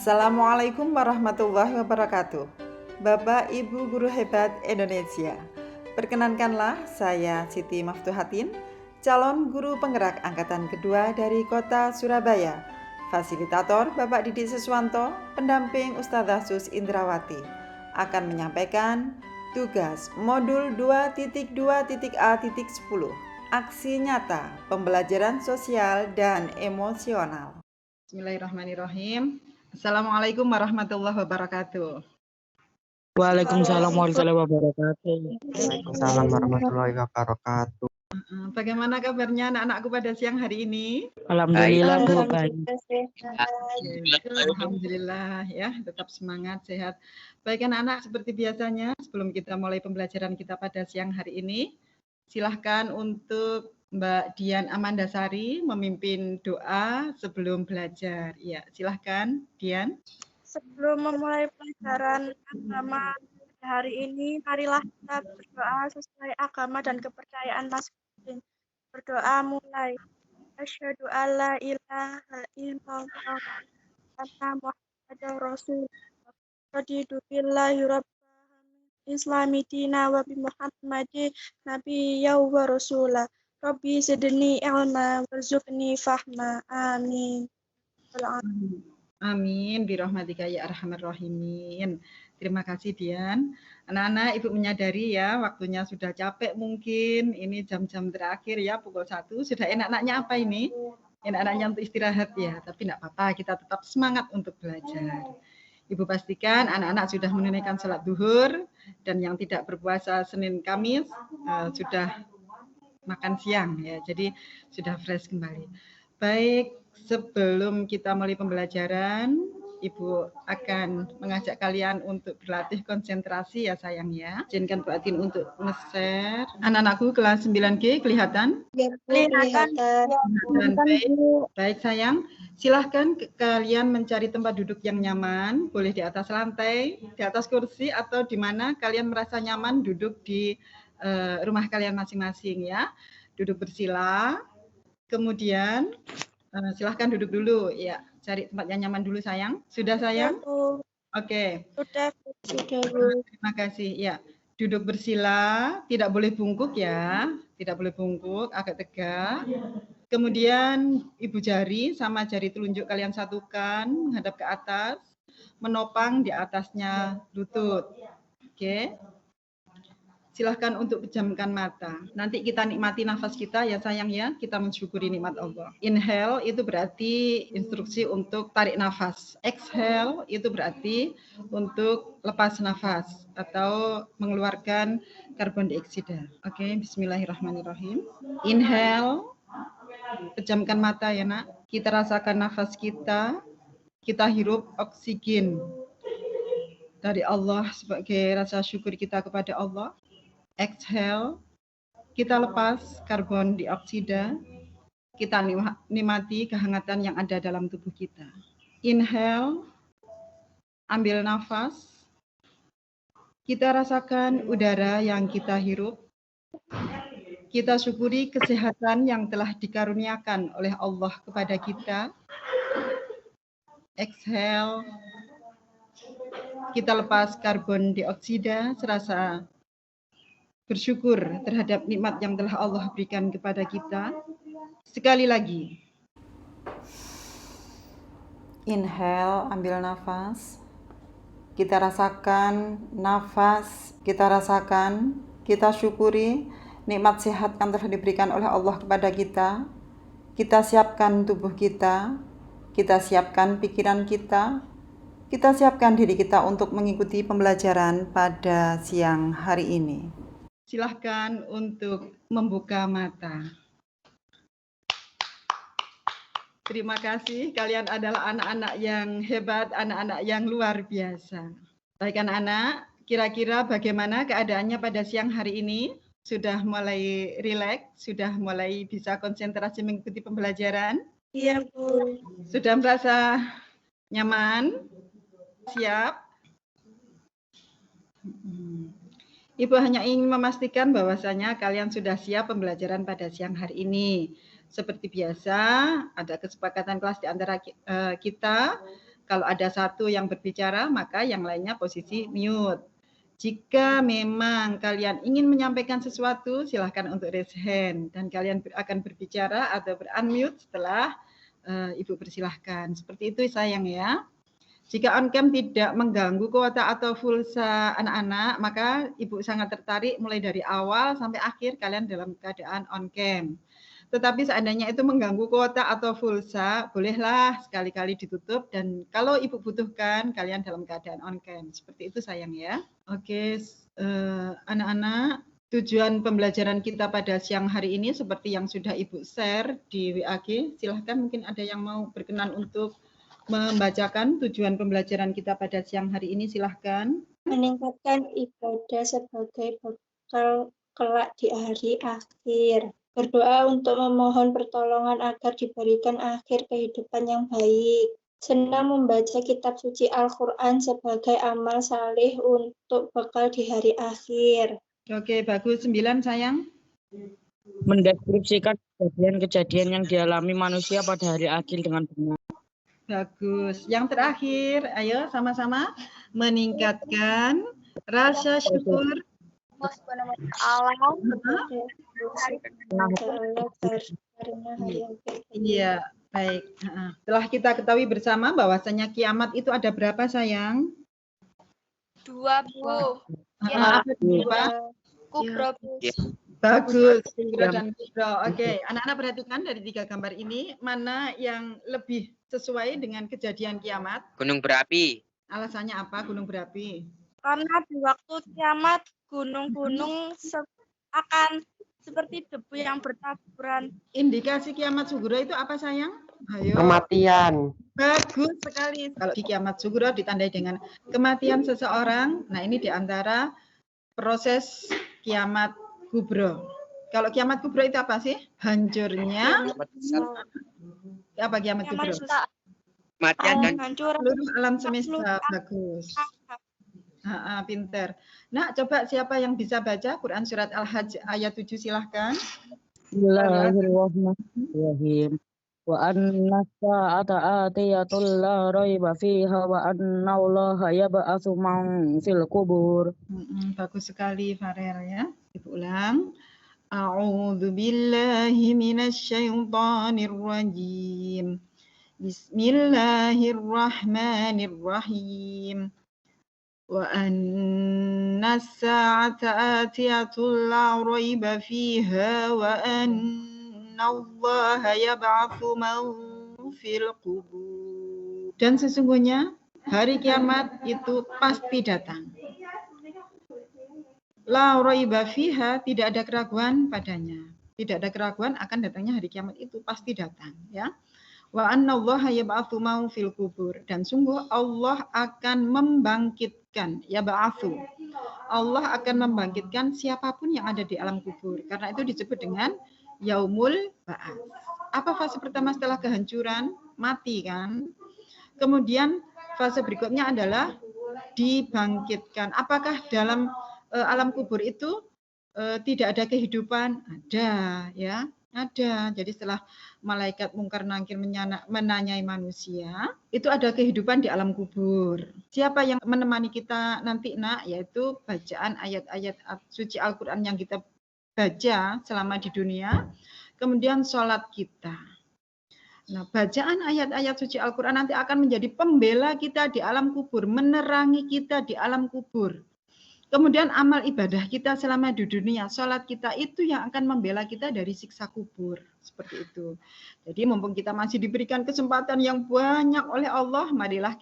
Assalamualaikum warahmatullahi wabarakatuh. Bapak Ibu Guru Hebat Indonesia, perkenankanlah saya Siti Maftuhatin, calon guru penggerak angkatan kedua dari kota Surabaya, fasilitator Bapak Didik Siswanto, pendamping Ustadzah Sus Indrawati, akan menyampaikan tugas modul 2.2.A.10, aksi nyata pembelajaran sosial dan emosional. Bismillahirrahmanirrahim. Assalamualaikum warahmatullahi wabarakatuh. Waalaikumsalam warahmatullahi wabarakatuh. Waalaikumsalam warahmatullahi wabarakatuh. Bagaimana kabarnya anak-anakku pada siang hari ini? Alhamdulillah Bu, baik. Alhamdulillah ya, tetap semangat, sehat. Baik anak-anak, seperti biasanya sebelum kita mulai pembelajaran kita pada siang hari ini, silahkan untuk Mbak Dian Amandasari memimpin doa sebelum belajar. Ya, silahkan Dian. Sebelum memulai pelajaran agama hari ini, marilah kita berdoa sesuai agama dan kepercayaan masing-masing. Berdoa mulai. Asyhadu alla ilaha illallah wa anna Muhammadar Rasulullah. Raditu billahi rabbil islami dina wa bi Muhammadin nabiyya wa rasulah. Rabbi zidni ilma warzuqni fahma. Amin. Amin birahmatika ya arhamar rahimin. Terima kasih Dian. Anak-anak, Ibu menyadari ya waktunya sudah capek mungkin. Ini jam-jam terakhir ya, pukul 1. Sudah enak-enaknya apa ini? Enak-enaknya untuk istirahat ya. Tapi enggak apa-apa, kita tetap semangat untuk belajar. Ibu pastikan anak-anak sudah menunaikan salat zuhur dan yang tidak berpuasa Senin Kamis sudah makan siang ya. Jadi sudah fresh kembali. Baik, sebelum kita mulai pembelajaran, Ibu akan mengajak kalian untuk berlatih konsentrasi ya sayang ya. Izinkan Bu Adin untuk nge-share. Anak-anakku kelas 9G kelihatan? Kelihatan. Baik sayang, silahkan kalian mencari tempat duduk yang nyaman. Boleh di atas lantai, di atas kursi, atau di mana kalian merasa nyaman duduk di rumah kalian masing-masing ya. Duduk bersila. Kemudian silahkan duduk dulu ya, cari tempat yang nyaman dulu sayang. Sudah sayang? Oke. Sudah. Terima kasih ya. Duduk bersila, tidak boleh bungkuk ya, tidak boleh bungkuk, agak tegak. Kemudian ibu jari sama jari telunjuk kalian satukan, menghadap ke atas, menopang di atasnya lutut. Oke. Silahkan untuk pejamkan mata. Nanti kita nikmati nafas kita ya sayang ya. Kita mensyukuri nikmat Allah. Inhale itu berarti instruksi untuk tarik nafas. Exhale itu berarti untuk lepas nafas atau mengeluarkan karbon dioksida. Oke, bismillahirrahmanirrahim. Inhale, pejamkan mata ya nak. Kita rasakan nafas kita. Kita hirup oksigen dari Allah sebagai rasa syukur kita kepada Allah. Exhale, kita lepas karbon dioksida, kita nikmati kehangatan yang ada dalam tubuh kita. Inhale, ambil nafas, kita rasakan udara yang kita hirup, kita syukuri kesehatan yang telah dikaruniakan oleh Allah kepada kita. Exhale, kita lepas karbon dioksida, serasa bersyukur terhadap nikmat yang telah Allah berikan kepada kita. Sekali lagi. Inhale, ambil nafas. Kita rasakan nafas, kita syukuri nikmat sehat yang telah diberikan oleh Allah kepada kita. Kita siapkan tubuh kita siapkan pikiran kita siapkan diri kita untuk mengikuti pembelajaran pada siang hari ini. Silahkan untuk membuka mata. Terima kasih, kalian adalah anak-anak yang hebat, anak-anak yang luar biasa. Baik anak-anak, kira-kira bagaimana keadaannya pada siang hari ini? Sudah mulai rileks? Sudah mulai bisa konsentrasi mengikuti pembelajaran? Iya, Bu. Sudah merasa nyaman? Siap? Ibu hanya ingin memastikan bahwasanya kalian sudah siap pembelajaran pada siang hari ini. Seperti biasa, ada kesepakatan kelas di antara kita. Kalau ada satu yang berbicara, maka yang lainnya posisi mute. Jika memang kalian ingin menyampaikan sesuatu, silahkan untuk raise hand. Dan kalian akan berbicara atau ber-unmute setelah Ibu persilahkan. Seperti itu sayang ya. Jika on-cam tidak mengganggu kuota atau pulsa anak-anak, maka Ibu sangat tertarik mulai dari awal sampai akhir kalian dalam keadaan on-cam. Tetapi seandainya itu mengganggu kuota atau pulsa, bolehlah sekali-kali ditutup dan kalau Ibu butuhkan kalian dalam keadaan on-cam. Seperti itu sayang ya. Oke, anak-anak, tujuan pembelajaran kita pada siang hari ini seperti yang sudah Ibu share di WAG, silahkan mungkin ada yang mau berkenan untuk membacakan tujuan pembelajaran kita pada siang hari ini, silahkan. Meningkatkan ibadah sebagai bekal kelak di hari akhir. Berdoa untuk memohon pertolongan agar diberikan akhir kehidupan yang baik. Senang membaca kitab suci Al-Quran sebagai amal saleh untuk bekal di hari akhir. Oke, bagus. 9 sayang. Mendeskripsikan kejadian-kejadian yang dialami manusia pada hari akhir dengan benar. Bagus. Yang terakhir, ayo sama-sama meningkatkan rasa syukur. Iya, baik. Setelah kita ketahui bersama bahwasanya kiamat itu ada berapa sayang? 2, Bu. Apa berapa? Kubro, Bu. Bagus, Kubro dan Kubro. Oke, anak-anak perhatikan dari 3 gambar ini mana yang lebih sesuai dengan kejadian kiamat? Gunung berapi. Alasannya apa gunung berapi? Karena di waktu kiamat gunung-gunung akan seperti debu yang bertaburan. Indikasi kiamat sugro itu apa sayang? Ayo. Kematian. Bagus sekali. Kalau di kiamat sugro ditandai dengan kematian seseorang. Nah ini diantara proses kiamat kubro. Kalau kiamat kubro itu apa sih? Hancurnya. Apa kiamat kubro? Kematian dan Hancur. Seluruh alam semesta. Bagus. Pinter. Nah, coba siapa yang bisa baca Quran surat Al-Hajj ayat 7 silahkan. Bismillahirrahmanirrahim. Wa anna sa'ata atiyatul la raiba fiha wa anna Allaha yab'atsu man fil qubur. Bagus sekali Farel ya. Ibu ulang. A'udzu billahi minasyaitonir rajim. Bismillahirrahmanirrahim. Wa anna as-sa'ata atiyatun la raiba fiha wa anna Allaha yab'atsu man fil qubur. Dan sesungguhnya hari kiamat itu pasti datang. La raiba fiha, tidak ada keraguan padanya. Tidak ada keraguan akan datangnya hari kiamat itu pasti datang ya. Wa anna Allaha yab'atsu man fil qubur, dan sungguh Allah akan membangkitkan, yab'atsu. Allah akan membangkitkan siapapun yang ada di alam kubur. Karena itu disebut dengan yaumul ba'ats. Apa fase pertama setelah kehancuran? Mati kan? Kemudian fase berikutnya adalah dibangkitkan. Apakah dalam alam kubur itu tidak ada kehidupan? Ada ya. Ada. Jadi setelah malaikat mungkar nangkir menanyai manusia, itu ada kehidupan di alam kubur. Siapa yang menemani kita nanti nak? Yaitu bacaan ayat-ayat suci Al-Quran yang kita baca selama di dunia, kemudian sholat kita. Nah, bacaan ayat-ayat suci Al-Quran nanti akan menjadi pembela kita di alam kubur, menerangi kita di alam kubur. Kemudian amal ibadah kita selama di dunia, sholat kita itu yang akan membela kita dari siksa kubur. Seperti itu. Jadi mumpung kita masih diberikan kesempatan yang banyak oleh Allah, marilah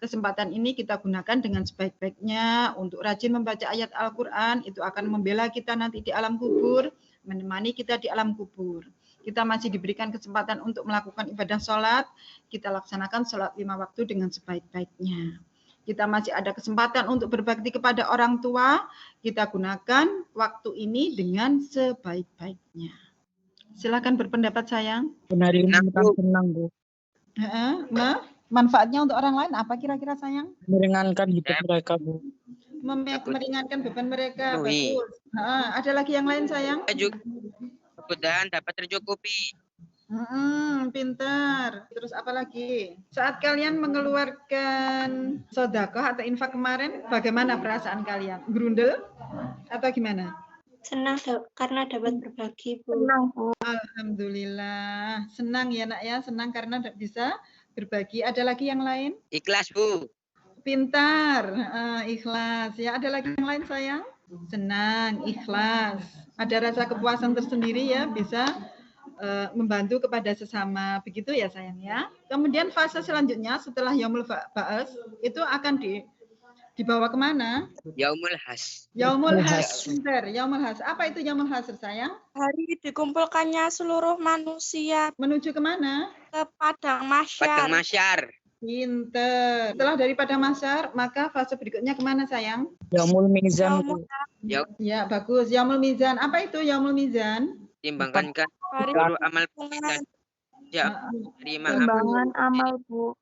kesempatan ini kita gunakan dengan sebaik-baiknya untuk rajin membaca ayat Al-Quran. Itu akan membela kita nanti di alam kubur, menemani kita di alam kubur. Kita masih diberikan kesempatan untuk melakukan ibadah sholat, kita laksanakan sholat 5 waktu dengan sebaik-baiknya. Kita masih ada kesempatan untuk berbakti kepada orang tua, kita gunakan waktu ini dengan sebaik-baiknya. Silakan berpendapat sayang. Benar ini senang, Bu. Manfaatnya untuk orang lain apa kira-kira sayang? Meringankan hidup mereka, Bu. Meringankan beban mereka. Bagus. Ada lagi yang lain sayang? kemudahan dapat tercukupi. Pintar. Terus apa lagi? Saat kalian mengeluarkan sedekah atau infak kemarin, bagaimana perasaan kalian? Grundel atau gimana? Senang karena dapat berbagi, Bu. Senang, Bu. Alhamdulillah. Senang ya nak ya, senang karena bisa berbagi. Ada lagi yang lain? Ikhlas, Bu. Pintar, ikhlas. Ya, ada lagi yang lain sayang? Senang, ikhlas. Ada rasa kepuasan tersendiri ya, bisa membantu kepada sesama. Begitu ya sayang ya. Kemudian fase selanjutnya setelah Yaumul Ba'as itu akan dibawa kemana? Yaumul Has. Yaumul Has. Pintar, Yaumul Has. Apa itu Yaumul Has sayang? Hari dikumpulkannya seluruh manusia Menuju kemana? ke padang Padang mahsyar. Mahsyar. Pintar. Setelah daripada masyar, maka fase berikutnya kemana sayang? Yaumul Mizan. Ya, bagus. Yaumul Mizan. Apa itu Yaumul Mizan? Timbangkan Hari seluruh amal kita. Ya, terima timbangan amal, Bu.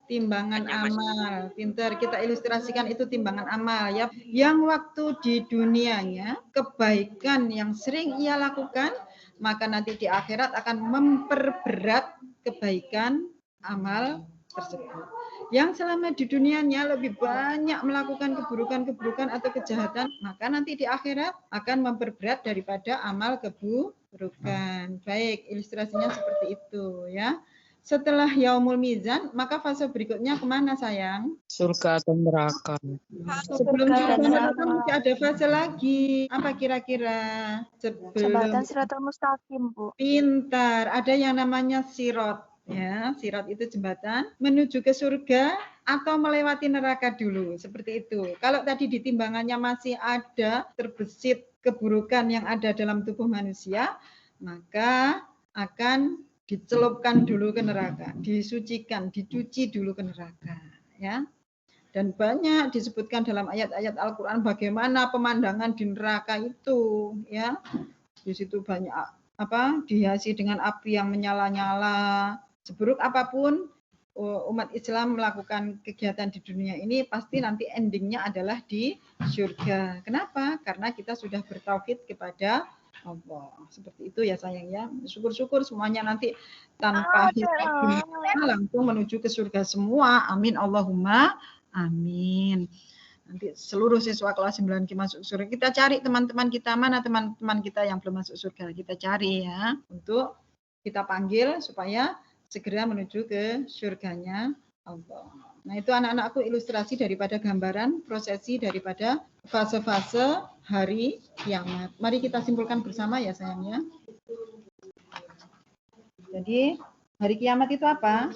Timbangan Hanya masih- amal. Pintar, kita ilustrasikan itu timbangan amal ya. Yang waktu di dunianya kebaikan yang sering ia lakukan, maka nanti di akhirat akan memperberat kebaikan amal tersebut. Yang selama di dunianya lebih banyak melakukan keburukan-keburukan atau kejahatan, maka nanti di akhirat akan memperberat daripada amal keburukan. Baik, ilustrasinya seperti itu ya. Setelah Yaumul Mizan, maka fase berikutnya kemana sayang? Surga atau neraka. Sebelum surga neraka masih ada fase lagi. Apa kira-kira? Jembatan Siratal Mustaqim, Bu. Pintar. Ada yang namanya sirot. Ya, sirot itu jembatan menuju ke surga atau melewati neraka dulu. Seperti itu. Kalau tadi di timbangannya masih ada terbesit keburukan yang ada dalam tubuh manusia, maka akan dicelupkan dulu ke neraka, disucikan, dicuci dulu ke neraka, ya. Dan banyak disebutkan dalam ayat-ayat Al-Qur'an bagaimana pemandangan di neraka itu, ya. Di situ banyak dihiasi dengan api yang menyala-nyala. Seburuk apapun umat Islam melakukan kegiatan di dunia ini, pasti nanti endingnya adalah di surga. Kenapa? Karena kita sudah bertauhid kepada Allah. Seperti itu ya sayang ya. Syukur-syukur semuanya nanti tanpa hisab langsung menuju ke surga semua. Amin Allahumma amin. Nanti seluruh siswa kelas 9 masuk surga. Kita cari teman-teman kita, mana teman-teman kita yang belum masuk surga. Kita cari ya, untuk kita panggil supaya segera menuju ke surganya Allah. Nah, itu anak-anakku ilustrasi daripada gambaran prosesi daripada fase-fase hari kiamat. Mari kita simpulkan bersama ya sayangnya. Jadi, hari kiamat itu apa?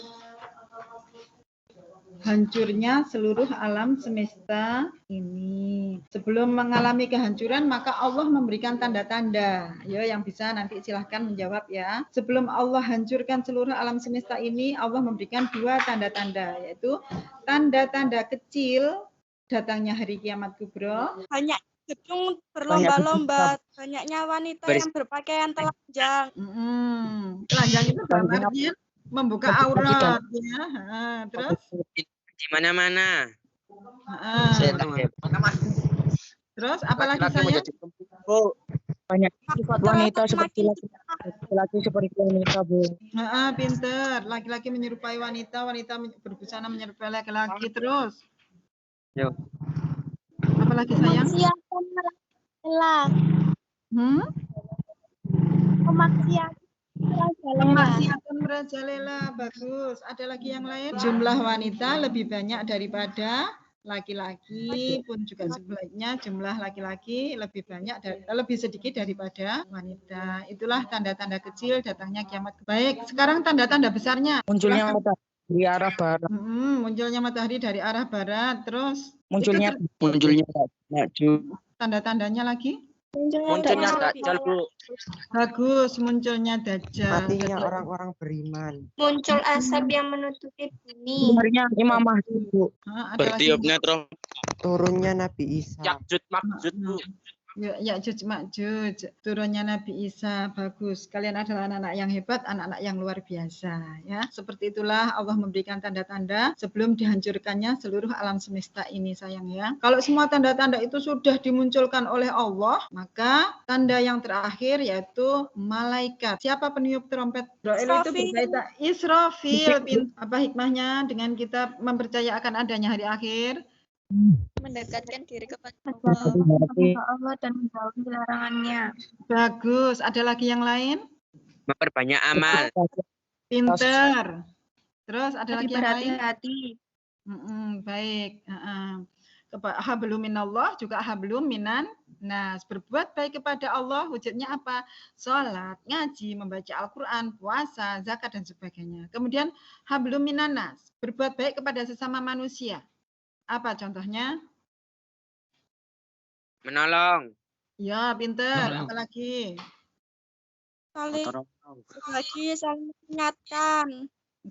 Hancurnya seluruh alam semesta ini. Sebelum mengalami kehancuran, maka Allah memberikan tanda-tanda. Ayo yang bisa nanti silahkan menjawab ya. Sebelum Allah hancurkan seluruh alam semesta ini, Allah memberikan 2 tanda-tanda, yaitu tanda-tanda kecil datangnya hari kiamat kubro. Banyak gedung berlomba-lomba, banyaknya wanita yang berpakaian telanjang. Telanjang itu dalam artian membuka aurat ya. Terus di mana-mana. Terus apalagi saya? Banyak wanita seperti laki-laki seperti wanita, Bu. Pinter. Laki-laki menyerupai wanita, wanita berbusana menyerupai laki-laki. Terus? Yo. Apalagi sayang? Kemaksiatan merajalela. Kemaksiatan merajalela. Bagus. Ada lagi yang lain? Jumlah wanita lebih banyak daripada laki-laki, pun juga sebaliknya jumlah laki-laki lebih banyak lebih sedikit daripada wanita. Itulah tanda-tanda kecil datangnya kiamat. Baik, sekarang tanda-tanda besarnya. Munculnya matahari dari arah barat. Munculnya matahari dari arah barat. Terus Munculnya tanda-tandanya lagi? Munculnya Dajjal, Bu. Bagus, munculnya Dajjal. Matinya orang-orang beriman. Muncul asap yang menutupi bumi. sebenarnya Imam Mahdi, Bu. Bertiupnya Turunnya Nabi Isa. Yakjud Makjud, Bu. Ya'juj Ma'juj, turunnya Nabi Isa, bagus. Kalian adalah anak-anak yang hebat, anak-anak yang luar biasa. Ya, seperti itulah Allah memberikan tanda-tanda sebelum dihancurkannya seluruh alam semesta ini, sayang ya. Kalau semua tanda-tanda itu sudah dimunculkan oleh Allah, maka tanda yang terakhir yaitu malaikat. Siapa peniup trompet? Israfil itu berkaitan Israfil. Apa hikmahnya dengan kita mempercayakan adanya hari akhir? Mendekatkan diri kepada Allah dan menjauhi larangannya. Bagus. Ada lagi yang lain? Memperbanyak amal. Pinter. Terus ada lagi yang lain? Berhati-hati. Baik. Hablum minallah juga hablum minan nas. Berbuat baik kepada Allah wujudnya apa? Sholat, ngaji, membaca Al-Quran, puasa, zakat dan sebagainya. Kemudian hablum minan nas. Berbuat baik kepada sesama manusia. Apa contohnya? Menolong. Ya, pinter. Apa lagi? saling berbagi, saling mengingatkan.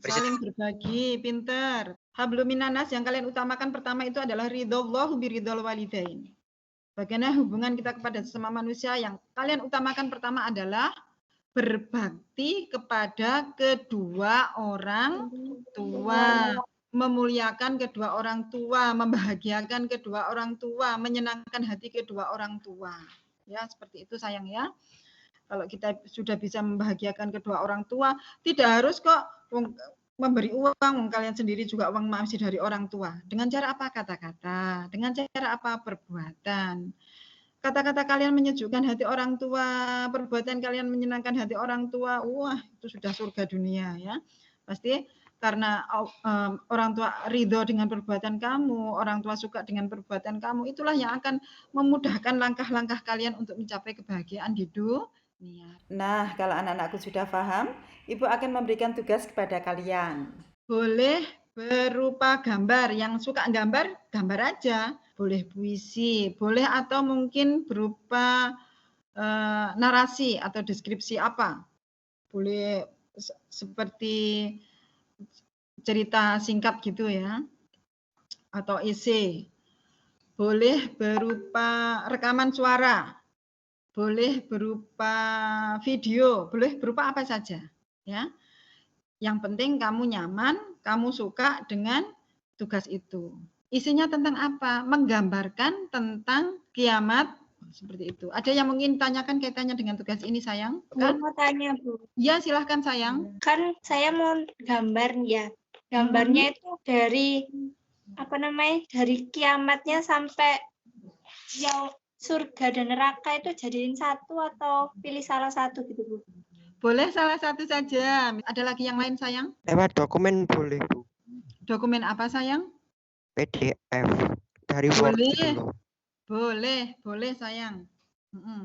Saling berbagi, pinter. Hablum minan nas yang kalian utamakan pertama itu adalah ridhollahu biridhol walidain. Bagaimana hubungan kita kepada sesama manusia yang kalian utamakan pertama adalah berbakti kepada kedua orang tua. Memuliakan kedua orang tua, membahagiakan kedua orang tua, menyenangkan hati kedua orang tua. Ya, seperti itu sayang ya. Kalau kita sudah bisa membahagiakan kedua orang tua, tidak harus kok memberi uang, kalian sendiri juga uang masih dari orang tua. Dengan cara apa? Kata-kata. Dengan cara apa? Perbuatan. Kata-kata kalian menyejukkan hati orang tua, perbuatan kalian menyenangkan hati orang tua. Wah, itu sudah surga dunia ya. Pasti karena orang tua ridho dengan perbuatan kamu, orang tua suka dengan perbuatan kamu, itulah yang akan memudahkan langkah-langkah kalian untuk mencapai kebahagiaan di dunia. Nah, kalau anak-anakku sudah paham, Ibu akan memberikan tugas kepada kalian. Boleh berupa gambar, yang suka gambar, gambar aja. Boleh puisi, boleh atau mungkin berupa narasi atau deskripsi apa. Boleh seperti cerita singkat gitu ya, atau esai. Boleh berupa rekaman suara, boleh berupa video, boleh berupa apa saja ya. Yang penting kamu nyaman, kamu suka dengan tugas itu. Isinya tentang apa? Menggambarkan tentang kiamat, seperti itu. Ada yang mungkin tanyakan kaitannya dengan tugas ini, sayang? Kan? Mau tanya, Bu. Ya, silahkan, sayang. Kan saya mau gambar ya. Gambarnya itu dari dari kiamatnya sampai yang surga dan neraka itu jadiin satu atau pilih salah satu gitu, Bu? Boleh salah satu saja. Ada lagi yang lain, sayang? Lewat dokumen boleh, Bu. Dokumen apa, sayang? PDF dari Word gitu. Boleh, sayang.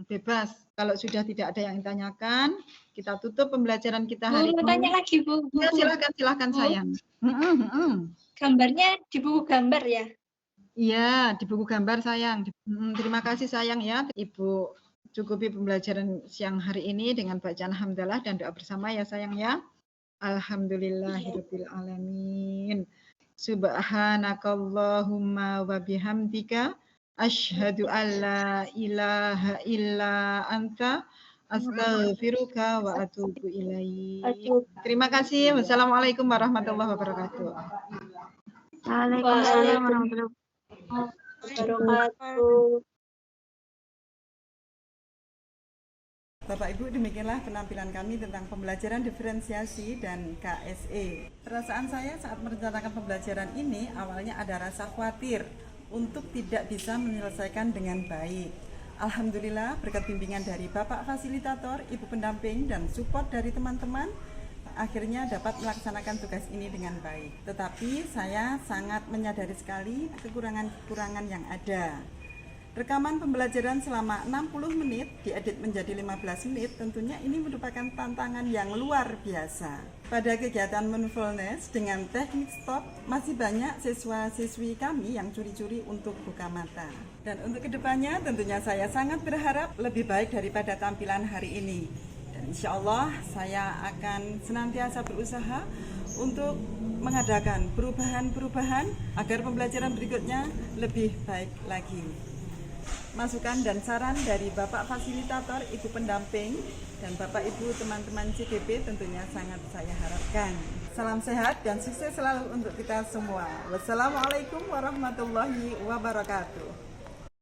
Bebas. Kalau sudah tidak ada yang ditanyakan, kita tutup pembelajaran kita hari ini. Tanya lagi, Bu. Ya, silakan, sayang. Gambarnya di buku gambar ya? Iya, di buku gambar, sayang. Terima kasih, sayang ya. Ibu cukupi pembelajaran siang hari ini dengan bacaan hamdalah dan doa bersama ya, sayang ya. Alhamdulillahirabbil alamin. Subhanakallahumma wa bihamdika asyhadu an la ilaha illa anta astaghfiruka wa atubu ilaik. Terima kasih. Wassalamualaikum warahmatullahi wabarakatuh. Waalaikumsalam warahmatullahi wabarakatuh. Bapak Ibu, demikianlah penampilan kami tentang pembelajaran diferensiasi dan KSE. Perasaan saya saat merencanakan pembelajaran ini awalnya ada rasa khawatir untuk tidak bisa menyelesaikan dengan baik. Alhamdulillah berkat bimbingan dari Bapak Fasilitator, Ibu Pendamping, dan support dari teman-teman, akhirnya dapat melaksanakan tugas ini dengan baik. Tetapi saya sangat menyadari sekali kekurangan-kekurangan yang ada. Rekaman pembelajaran selama 60 menit diedit menjadi 15 menit, tentunya ini merupakan tantangan yang luar biasa. Pada kegiatan mindfulness dengan teknik stop, masih banyak siswa-siswi kami yang curi-curi untuk buka mata. Dan untuk kedepannya tentunya saya sangat berharap lebih baik daripada tampilan hari ini. Dan insya Allah saya akan senantiasa berusaha untuk mengadakan perubahan-perubahan agar pembelajaran berikutnya lebih baik lagi. masukan dan saran dari Bapak Fasilitator, Ibu Pendamping, dan Bapak Ibu teman-teman CGP tentunya sangat saya harapkan. Salam sehat dan sukses selalu untuk kita semua. Wassalamualaikum warahmatullahi wabarakatuh.